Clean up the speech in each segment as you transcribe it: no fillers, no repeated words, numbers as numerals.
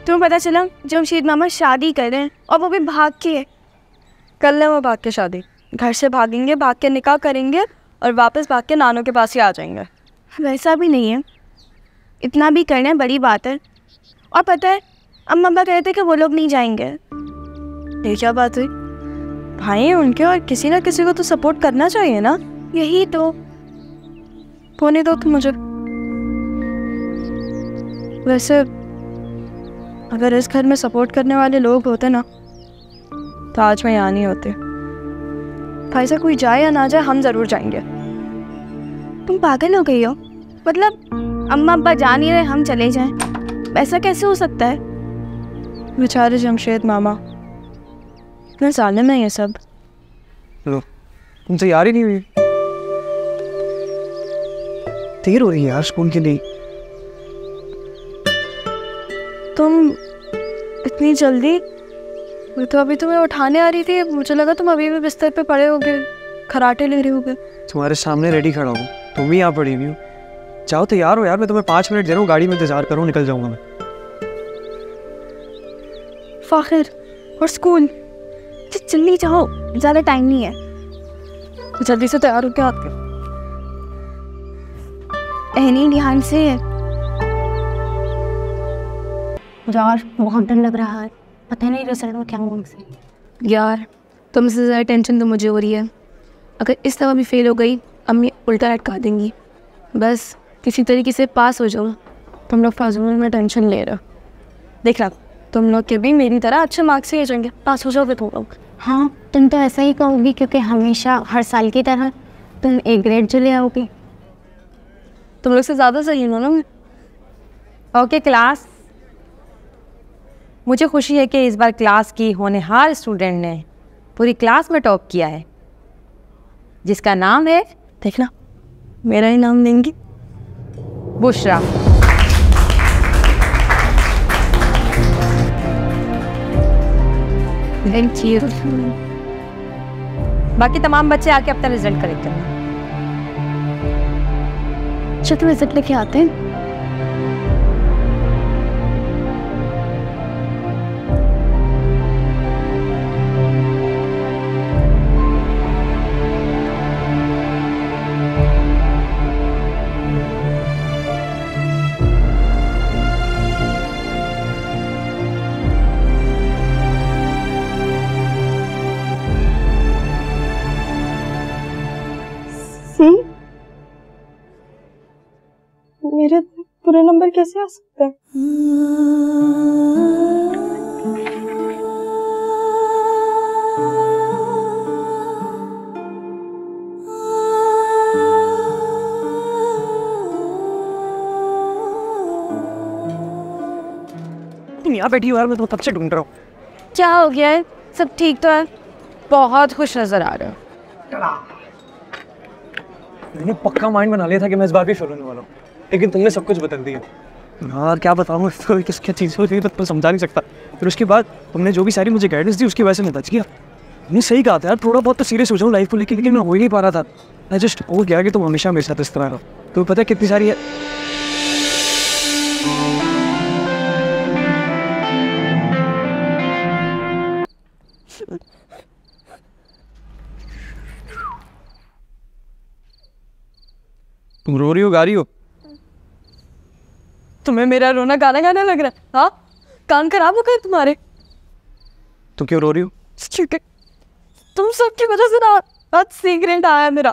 तुम्हें पता चला जमशेद मामा शादी कर रहे हैं और वो भी भाग के। कर लें वो भाग के शादी, घर से भागेंगे, भाग के निकाह करेंगे और वापस भाग के नानों के पास ही आ जाएंगे। वैसा भी नहीं है, इतना भी करना बड़ी बात है। और पता है अम्मा अब्बा कहते कि वो लोग नहीं जाएंगे। ये क्या बात हुई? भाई हैं उनके और किसी ना किसी को तो सपोर्ट करना चाहिए ना। यही तो। होने दो तुम मुझे। वैसे अगर इस घर में सपोर्ट करने वाले लोग होते ना तो आज मैं यहाँ नहीं होते। भाई से कोई जाए या ना जाए हम ज़रूर जाएंगे। तुम पागल हो गई हो? मतलब अम्मा अब्बा जा नहीं रहे, हम चले जाएं? ऐसा कैसे हो सकता है? बेचारे जमशेद मामा, इतने साल में ये सब। लो, तुमसे यार ही नहीं हुई। देर हो रही है यार स्कूल के लिए। तुम इतनी जल्दी? मैं तो अभी तुम्हें उठाने आ रही थी, मुझे लगा तुम अभी भी बिस्तर पे पड़े होगे, खराटे ले रहे होगे। तुम्हारे सामने रेडी खड़ा हूँ, तुम ही यहाँ पड़ी हुई हो। जाओ तैयार हो यार, मैं तुम्हें 5 मिनट दे रहा हूँ, गाड़ी में इंतजार करो, निकल जाऊंगा मैं। फाखिर और स्कूल, जल्दी जाओ, ज़्यादा टाइम नहीं है। तो जल्दी से तैयार होकर आते। एहनी ध्यान से। यार बहुत डर लग रहा है, पता नहीं रिजल्ट में क्या होगा मुझसे। यार तुमसे ज़्यादा टेंशन तो मुझे हो रही है। अगर इस दफ़ा भी फेल हो गई अम्मी उल्टा लटका देंगी। बस किसी तरीके से पास हो जाऊँ। तुम लोग फाजूल में टेंशन ले रहे हो। देख रहा तुम लोग के भी मेरी तरह अच्छे मार्क्स से जाएंगे, पास हो जाओगे तुम लोग। हाँ तुम तो ऐसा ही कहोगी क्योंकि हमेशा हर साल की तरह तुम A ग्रेड जो ले आओगी। तुम लोग से ज़्यादा सही हो ना मैं। ओके क्लास, मुझे खुशी है कि इस बार क्लास की होनहार स्टूडेंट ने पूरी क्लास में टॉप किया है, जिसका नाम है, देखना मेरा ही नाम लेंगी, बुशरा। Thank you. बाकी तमाम बच्चे आके अपना रिजल्ट कलेक्ट करना। अच्छा तो रिजल्ट लेके आते हैं। मेरे पूरे नंबर कैसे आ सकते हैं? तुम यहाँ बैठी हो यार, मैं तो तब से ढूंढ रहा हूँ। क्या हो गया है? सब ठीक तो है? बहुत खुश नजर आ रहे हो। मैंने पक्का माइंड बना लिया था कि मैं इस बार भी फेल होने वाला हूँ, लेकिन तुमने सब कुछ बदल दिया। यार क्या बताऊँ, तो किस क्या चीज़ होती है तो समझा नहीं सकता। फिर उसके बाद तुमने जो भी सारी मुझे गाइडेंस दी उसकी वजह से मैं बच गया। तुमने सही कहा था यार, थोड़ा बहुत तो सीरियस हो जाऊँ लाइफ को लेकर, लेकिन मैं हो ही नहीं पा रहा था। मैं जस्ट हो गया कि तुम हमेशा मेरे साथ इस तरह रहो। तो पता है कितनी सारी है। तुम रो रही हो, गा रही हो? तुम्हें मेरा रोना गाना गाना लग रहा है? हाँ, कान खराब हो गए तुम्हारे? तो क्यों रो रही हो? क्योंकि तुम सबकी वजह से ना आज C ग्रेड आया मेरा।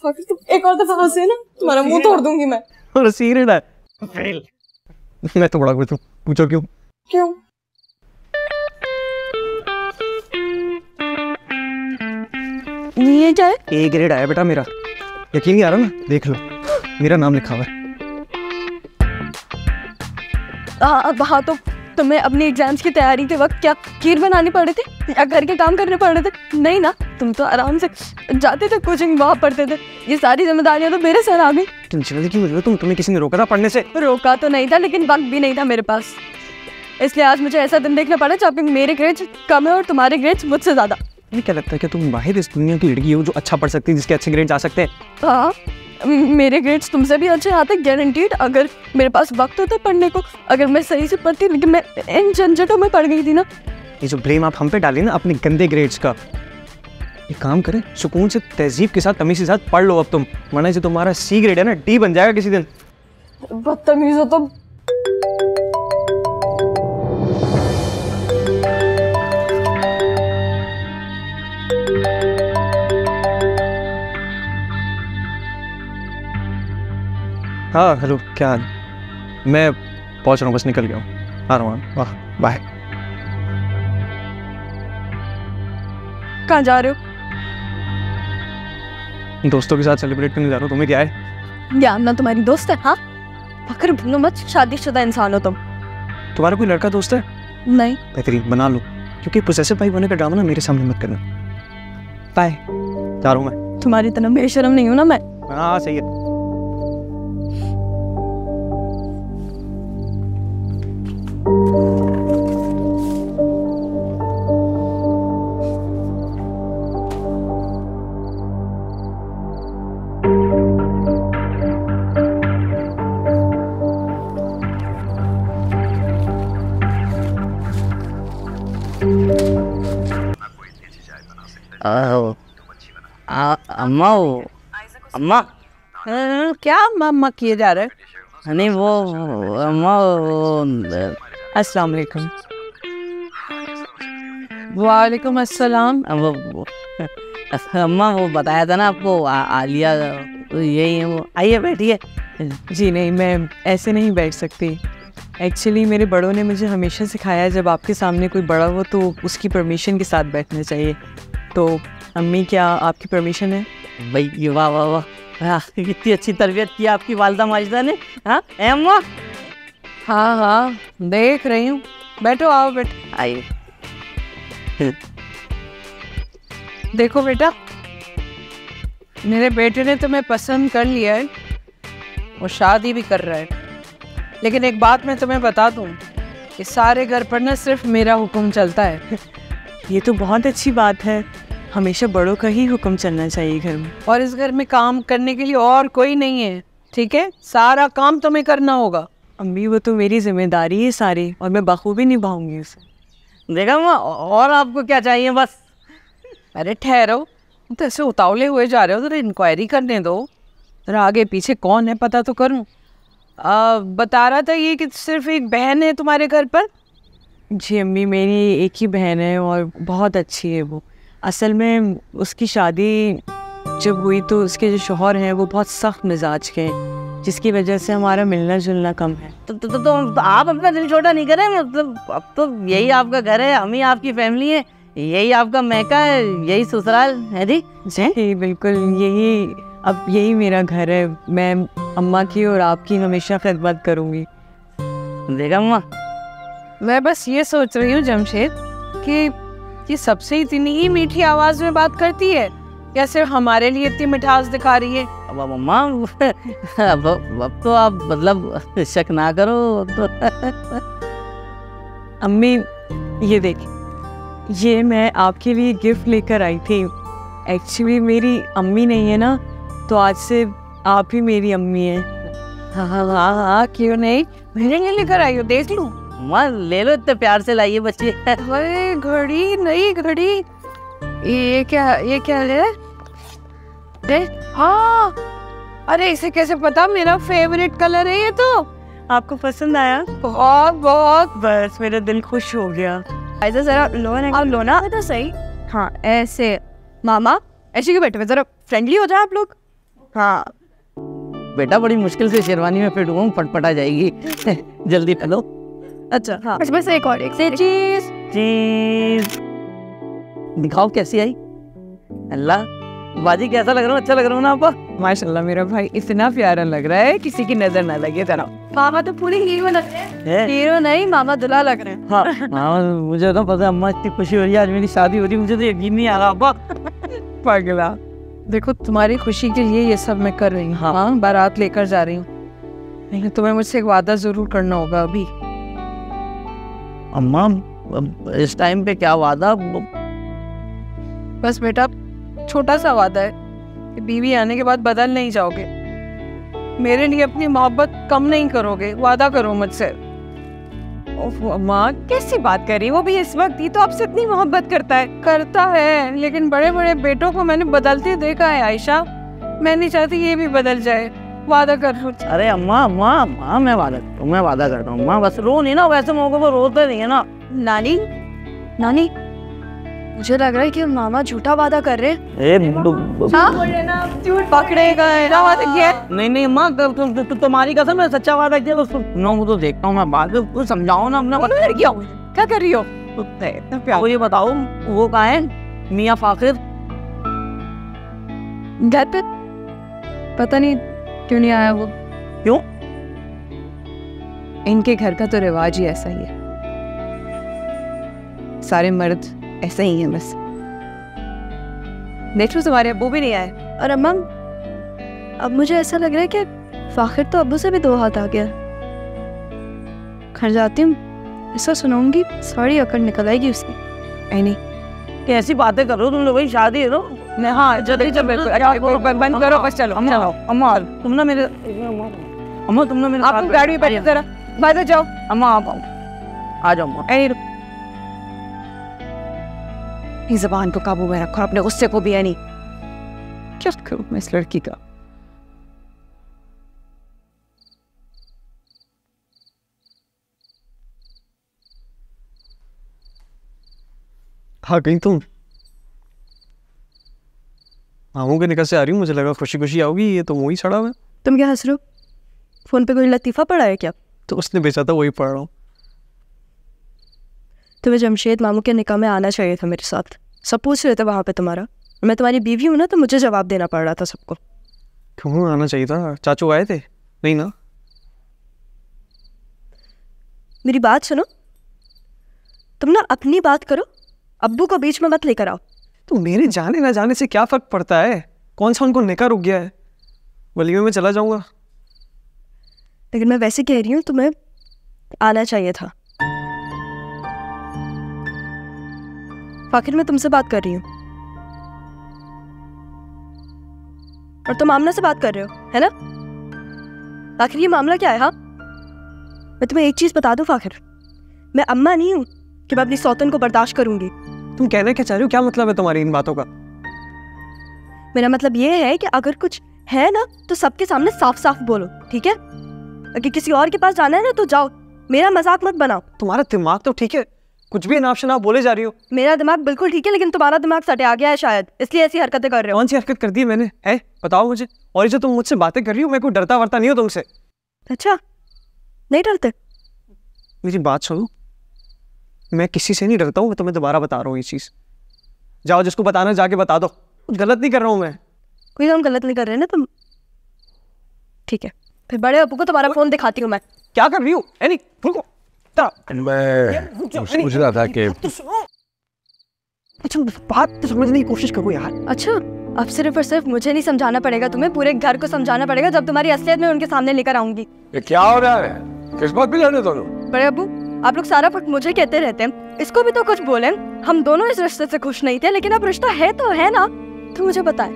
तुम एक और दफा हंसे ना तुम्हारा मुंह तोड़ दूंगी मैं। और C ग्रेड है? फेल। मैं तो बड़ा खुश हूँ, पूछो क्यों? क्यों? ये क्या है? A ग्रेड आया बेटा मेरा, यकीन नहीं आ रहा ना? देख लो मेरा नाम लिखा हुआ है। हाँ तो तुम्हें अपनी एग्जाम्स की तैयारी के वक्त क्या खीर बनानी पड़ रही थी या घर के काम करने पड़ रहे थे? नहीं ना, तुम तो आराम से जाते थे कोचिंग, वहाँ पढ़ते थे। ये सारी जिम्मेदारियां तो मेरे सर आ गई। टेंशन क्यों हो? तुम्हें किसी ने रोका था पढ़ने से? रोका तो नहीं था, लेकिन वक्त भी नहीं था मेरे पास, इसलिए आज मुझे ऐसा दिन देखना पड़ा जब मेरे ग्रेड्स कम है और तुम्हारे ग्रेड्स मुझसे ज्यादा। तुम्हें क्या लगता है कि तुम वाहिद इस दुनिया की लड़की हो जो अच्छा पढ़ सकती है, जिसके अच्छे ग्रेड्स आ सकते हैं? हाँ, मेरे ग्रेड्स तुमसे भी अच्छे आते गारंटीड, अगर मेरे पास वक्त होता पढ़ने को, अगर मैं सही से पढ़ती, लेकिन मैं इन झंझटों में पड़ गई थी ना। ये जो ब्लेम आप हम पे डाली ना अपने गंदे ग्रेड्स का, एक काम करें, सुकून से तहजीब के साथ तमीज़ के साथ पढ़ लो अब तुम, वरना जो तुम्हारा सी ग्रेड है ना डी बन जाएगा किसी दिन। बदतमीज हो तुम। हाँ हेलो, क्या हाल? मैं पहुँच रहा हूँ, बस निकल गया हूँ, आ रहा हूँ। वाह बाय। कहाँ जा रहे हो? दोस्तों के साथ सेलिब्रेट करने जा रहा हूँ, तुम्हें क्या है? या ना तुम्हारी दोस्त है? हाँ फकर भूलो मत, शादीशुदा इंसान हो तुम। तुम्हारा कोई लड़का दोस्त है? नहीं। बेहतरीन, बना लो, क्योंकि पोसेसिव भाई होने का ड्रामा ना मेरे सामने मत करना। बाय, जा रहा हूँ मैं। तुम्हारी तरह बेशरम नहीं हूँ ना मैं। हाँ सही है। अम्मा अम्मा क्या अम्मा किए जा रहे हैं? नहीं वो अम्मा अस्सलाम वालेकुम। वालेकुम अस्सलाम। अम्मा वो बताया था ना आपको आलिया यही है वो, आइए बैठिए। जी नहीं, मैं ऐसे नहीं बैठ सकती। एक्चुअली मेरे बड़ों ने मुझे हमेशा सिखाया है जब आपके सामने कोई बड़ा हो तो उसकी परमिशन के साथ बैठना चाहिए। तो अम्मी क्या आपकी परमिशन है? भाई वाह वाह वाह, कितनी अच्छी तरबियत की आपकी वालदा माजिदा ने। हाँ अम्मा? हाँ हाँ देख रही हूँ, बैठो, आओ बैठो। आइए। देखो बेटा, मेरे बेटे ने तुम्हें पसंद कर लिया है और शादी भी कर रहा है, लेकिन एक बात मैं तुम्हें बता दूं कि सारे घर पर ना सिर्फ मेरा हुक्म चलता है। ये तो बहुत अच्छी बात है, हमेशा बड़ों का ही हुक्म चलना चाहिए घर में, और इस घर में काम करने के लिए और कोई नहीं है, ठीक है? सारा काम तुम्हें करना होगा। अम्मी वो तो मेरी जिम्मेदारी है सारी, और मैं बखूबी निभाऊंगी उसे। देखा अम्मा, और आपको क्या चाहिए बस? अरे ठहरो, तो ऐसे उतावले हुए जा रहे हो, जरा इंक्वायरी करने दो, जरा आगे पीछे कौन है पता तो करूं। बता रहा था ये कि सिर्फ एक बहन है तुम्हारे घर पर? जी अम्मी, मेरी एक ही बहन है और बहुत अच्छी है वो। असल में उसकी शादी जब हुई तो उसके जो शौहर हैं वो बहुत सख्त मिजाज के हैं, जिसकी वजह से हमारा मिलना जुलना कम है। तो आप अपना दिल छोटा नहीं करें, मतलब अब तो यही आपका घर है, हम ही आपकी फैमिली है, यही आपका मैका है, यही ससुराल है जी। जी बिल्कुल, यही मेरा घर है। मैं अम्मा की और आपकी हमेशा खिदमत करूँगी। देखा अम्मा, मैं बस ये सोच रही हूँ जमशेद कि ये सबसे इतनी ही मीठी आवाज में बात करती है या सिर्फ हमारे लिए इतनी मिठास दिखा रही है? अब अम्मा अब तो आप मतलब शक ना करो तो। अम्मी ये देखिए, ये मैं आपके लिए गिफ्ट लेकर आई थी। एक्चुअली मेरी अम्मी नहीं है ना, तो आज से आप ही मेरी अम्मी हैं। हाँ हाँ हाँ हाँ, क्यों नहीं, मेरे लिए लेकर आई हो, देख लूँ? माँ ले लो, इतने प्यार से लाइए बच्चे। अरे घड़ी, नई घड़ी, ये क्या है? हाँ, अरे इसे कैसे पता? मेरा फेवरेट कलर है ये तो। आपको पसंद आया? बहुत बहुत, बस मेरा दिल खुश हो गया। ऐसा जरा लो ना तो सही। हाँ ऐसे, मामा ऐसे क्यों बैठे हुए, जरा फ्रेंडली हो जाए आप लोग। हाँ बेटा, बड़ी मुश्किल से शेरवानी में फिट हुआ, फटफटा जाएगी। जल्दी पहलो। अच्छा हाँ, इसमें से एक और चीज दिखाओ कैसी आई। अल्लाह बाजी, कैसा लग रहा हूँ? अच्छा लग रहा हूँ ना आपा? माशाल्लाह, मेरा भाई इतना प्यारा लग रहा है, किसी की नजर ना लगे जरा। मामा तो पूरे हीरो लग रहे हैं। हीरो नहीं, मामा दुल्हा लग रहे हैं। हाँ मुझे तो पता है अम्मा, इतनी खुशी हो रही है, आज मेरी शादी हो रही है, मुझे तो यकीन नहीं आ रहा आपा। पगला, देखो तुम्हारी खुशी के लिए ये सब मैं कर रही हूँ। हाँ बारात लेकर जा रही हूँ, लेकिन तुम्हें मुझसे एक वादा जरूर करना होगा अभी। अम्मा इस टाइम पे क्या वादा? बस बेटा, छोटा सा वादा है कि बीवी आने के बाद बदल नहीं जाओगे। मेरे लिए अपनी मोहब्बत कम नहीं करोगे, वादा करो मुझसे। ओह अम्मा, कैसी बात कर रही हो? वो भी इस वक्त ही तो आपसे इतनी मोहब्बत करता है। करता है, लेकिन बड़े बड़े बेटों को मैंने बदलते देखा है आयशा। मैं नहीं चाहती ये भी बदल जाए। वादा कर मुझसे। अरे अम्मा अम्मा अम्मा मैं वादा करता हूँ अम्मा, बस रो नहीं ना, वैसे मौके पर रोते नहीं है ना। नानी, नानी, मुझे लग रहा है कि मामा झूठा वादा कर रहे हैं। झूठ पकड़ेगा। नहीं नहीं अम्मा, तुम्हारी कसम है, सच्चा वादा किया। तो सुनो, तो देखता हूँ मैं बाद में, कुछ समझाओ ना अपना। क्या कर रही हो? वो ये बताओ, वो कहाँ है मियाँ फाखिर? घर पे पता नहीं क्यों नहीं आया वो। क्यों? इनके घर का तो रिवाज ही ऐसा ही है, सारे मर्द ऐसे ही हैं बस। देखो तुम्हारे अब्बू भी नहीं आए। और अम्मा, अब मुझे ऐसा लग रहा है कि फाखिर तो अब्बू से भी 2 हाथ आ गया। घर जाती हूँ, ऐसा सुनाऊंगी, सारी अकड़ निकल आएगी उसकी। ऐ नहीं, कैसी बातें कर रहे हो तुम लोग? भाई शादी है तो हाँ जल्दी बंद करो, बस चलो। अम्मा तुम ना मेरे, अम्मा तुम ना मेरे, आप गाड़ी में बैठे जरा, बाहर जाओ। अम्मा आप आ जाओ अम्मा। अपनी ज़बान को काबू में रखो, अपने गुस्से को भी है नहीं। क्या करूं मैं इस लड़की का? हाँ कहीं तुम मामू के निकाह से आ रही हूँ, मुझे लगा खुशी खुशी आओगी, ये तो वही सड़ा हुआ है। तुम क्या हंस रहे हो? फोन पे कोई लतीफ़ा पड़ा है क्या? तो उसने बेचा था, वही पढ़ रहा हूँ। तुम्हें जमशेद मामू के निकाह में आना चाहिए था मेरे साथ। सब पूछ रहे थे वहाँ पे तुम्हारा। मैं तुम्हारी बीवी हूँ ना, तो मुझे जवाब देना पड़ रहा था सबको। क्यों आना चाहिए था? चाचू आए थे? नहीं ना? मेरी बात सुनो, तुम ना अपनी बात करो, अब्बू को बीच में मत लेकर आओ। तो मेरे जाने ना जाने से क्या फ़र्क पड़ता है? कौन सा उनको निकाह रुक गया है? वलीमे में चला जाऊँगा। लेकिन मैं वैसे कह रही हूँ, तुम्हें आना चाहिए था। फाखिर मैं तुमसे बात कर रही हूँ और तुम आमना से बात कर रहे हो, है ना? आखिर ये मामला क्या है? हाँ, मैं तुम्हें एक चीज़ बता दूँ फाखिर, मैं अम्मा नहीं हूँ कि मैं अपनी सौतन को बर्दाश्त करूँगी। तुम कहना क्या चाह रही हो? क्या मतलब है तुम्हारी इन बातों का? मेरा मतलब ये है कि अगर कुछ है ना तो सबके सामने साफ साफ बोलो, ठीक है? अगर किसी और के पास जाना है ना तो जाओ, मेरा मजाक मत बनाओ। तुम्हारा दिमाग तो ठीक है, कुछ भी नाप शनाप बोले जा रही हो। मेरा दिमाग बिल्कुल ठीक है, लेकिन तुम्हारा दिमाग सटे आ गया है शायद, इसलिए ऐसी हरकतें कर रहे हो। कौन सी हरकत कर दी है मैंने? है बताओ मुझे। और ये जो तुम मुझसे बातें कर रही हो, मैं कोई डरता वरता नहीं हो तुमसे। अच्छा, नहीं डरते? मेरी बात सुनो, मैं किसी से नहीं डरता हूँ। मैं तुम्हें दोबारा बता रहा हूँ ये चीज़। जाओ, जिसको बताना जाके बता दो। कुछ गलत नहीं कर रहा हूँ मैं। कोई काम गलत नहीं कर रहे ना तुम? ठीक है, फिर बड़े अब्बू को तुम्हारा फोन दिखाती हूँ मैं। क्या कर रही हूँ? एनी रुको। मैं सोच रहा था कि अच्छा बात तो समझने की कोशिश करो यार। अच्छा, अब सिर्फ और सिर्फ मुझे नहीं समझाना पड़ेगा, तुम्हें पूरे घर को समझाना पड़ेगा जब तुम्हारी असलियत में उनके सामने लेकर आऊंगी। ये क्या हो रहा है? किस बात पे लड़ रहे दोनों? बड़े अब्बू, आप लोग सारा वक्त मुझे कहते रहते हैं, इसको भी तो कुछ बोले। हम दोनों इस रिश्ते से खुश नहीं थे, लेकिन अब रिश्ता है तो है ना। तो मुझे बताए,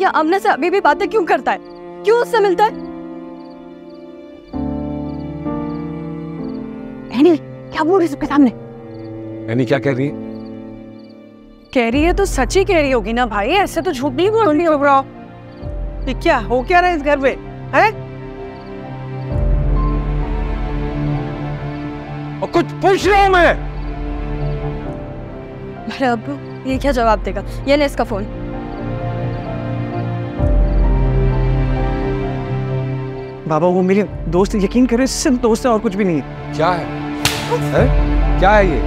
या अमने से अभी भी बातें क्यों करता है? क्यों उससे मिलता है? क्या बोल रही है सबके सामने? यानी क्या कह रही है? कह रही है तो सच ही कह रही होगी ना भाई, ऐसे तो झूठ नहीं बोल रही हो ब्रो। ये क्या हो क्या रहा है इस घर में, है? और कुछ पूछ रहा हूं मैं। अरे अब्बू, ये क्या जवाब देगा? ये ले इसका फोन। बाबा वो मेरे दोस्त, यकीन करे सिर्फ दोस्त है और कुछ भी नहीं है। क्या है? क्या है ये?